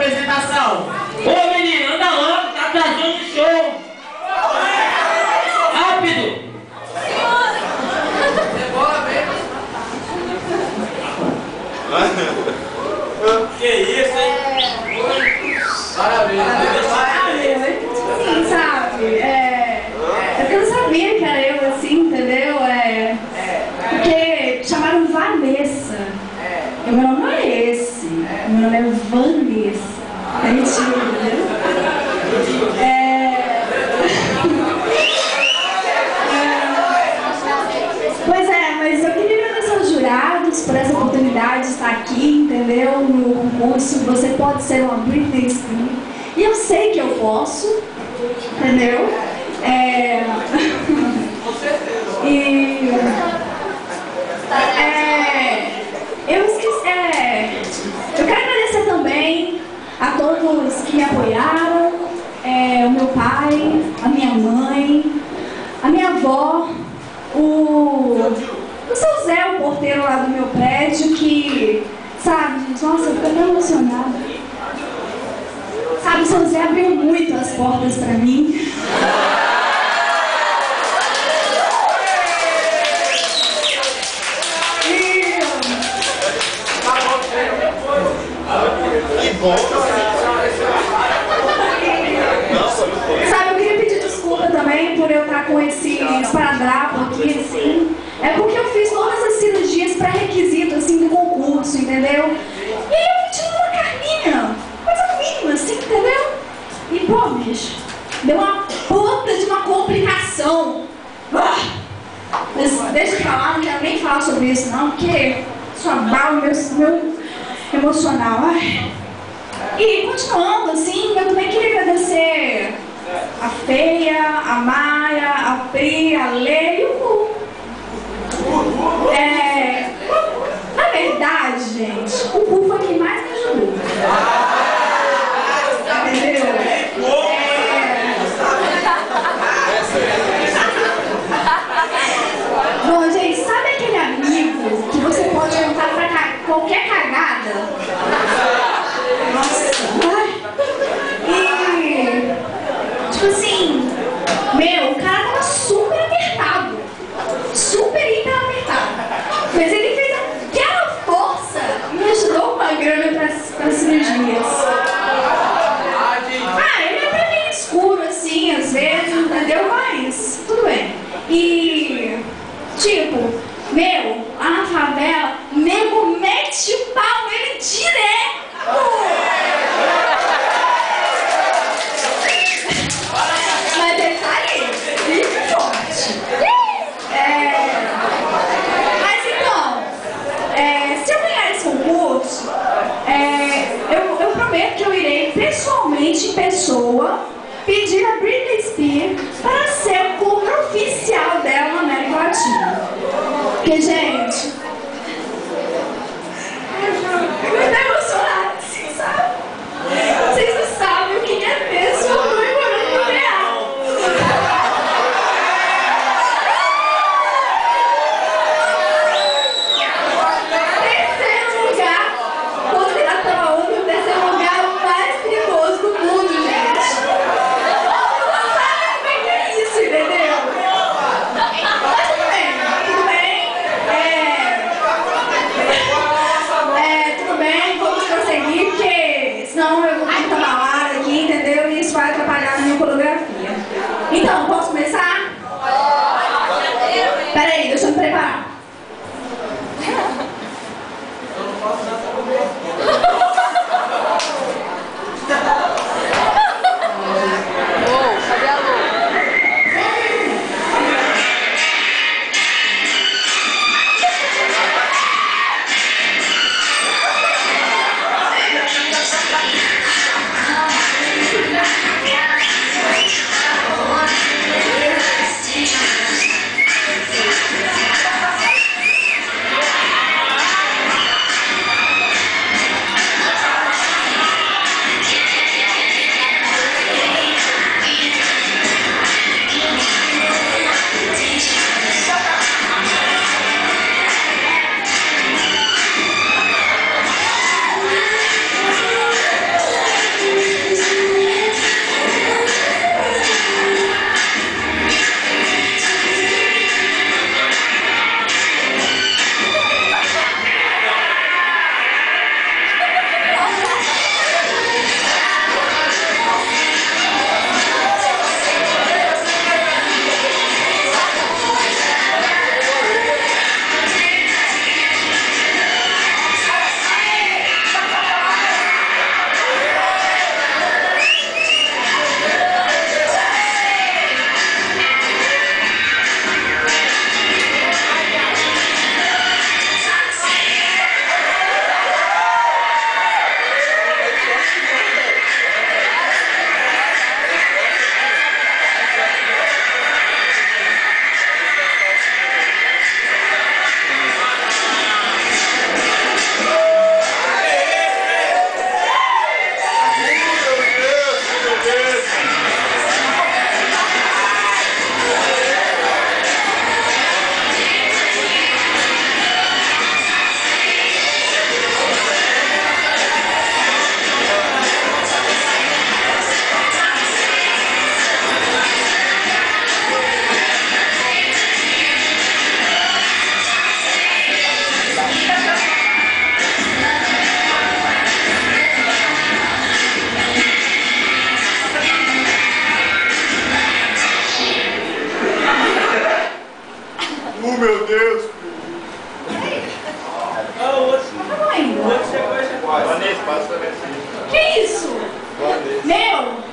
apresentação. Ô menino, anda logo, tá atrasando o show. Rápido. Que isso, hein? Parabéns. Sim, sabe? Eu não sabia que era eu assim, entendeu? Porque chamaram Vanessa. E meu nome não é esse. Meu nome é Vanessa. É mentira, entendeu? Pois é, mas eu queria agradecer aos jurados por essa oportunidade de estar aqui, entendeu? No concurso. Você pode ser uma Britney Spears. E eu sei que eu posso, entendeu? Eu quero agradecer também a todos que me apoiaram, o meu pai, a minha mãe, a minha avó, o seu Zé, o porteiro lá do meu prédio, que, sabe, gente, nossa, eu fico até emocionada. Sabe, o seu Zé abriu muito as portas pra mim. Sabe, eu queria pedir desculpa também por eu estar com esse esparadrapo aqui, assim. É porque eu fiz todas as cirurgias pré-requisito, assim, do concurso, entendeu? E aí eu tive uma carninha, coisa mínima, assim, entendeu? E, pô, bicho, deu uma puta de uma complicação. Mas deixa eu falar, não quero nem falar sobre isso, não, porque isso abala o meu emocional. Ai. E continuando, assim, eu também queria agradecer a Feia, a Maia, a Pri, a Lê e o Cu. Na verdade, gente, o Cu foi quem mais me ajudou. Entendeu? Bom, gente, sabe aquele amigo que você pode contar pra qualquer cagada? Nossa, e tipo assim, o cara tava super apertado, super hiper apertado, mas ele fez aquela força e me ajudou com a grana para cirurgias. Ele é até meio escuro assim, às vezes, entendeu? Mas tudo bem. E tipo, lá na favela, nego mete o pau nele direto. Mas detalhe, vive forte. Mas então, se eu ganhar esse concurso, eu prometo que eu irei pessoalmente, em pessoa, pedir a Britney Spears para ser o cover oficial dela na América Latina. Porque, gente, eu tô emocionada, assim, sabe? Vocês não sabem o que é ter sua mãe morando no real. Terceiro lugar, considerado pela ONU, o terceiro lugar mais perigoso do mundo, gente. Vocês não sabem como é que é isso, entendeu? Mas tudo bem, tudo bem. Que isso? Meu?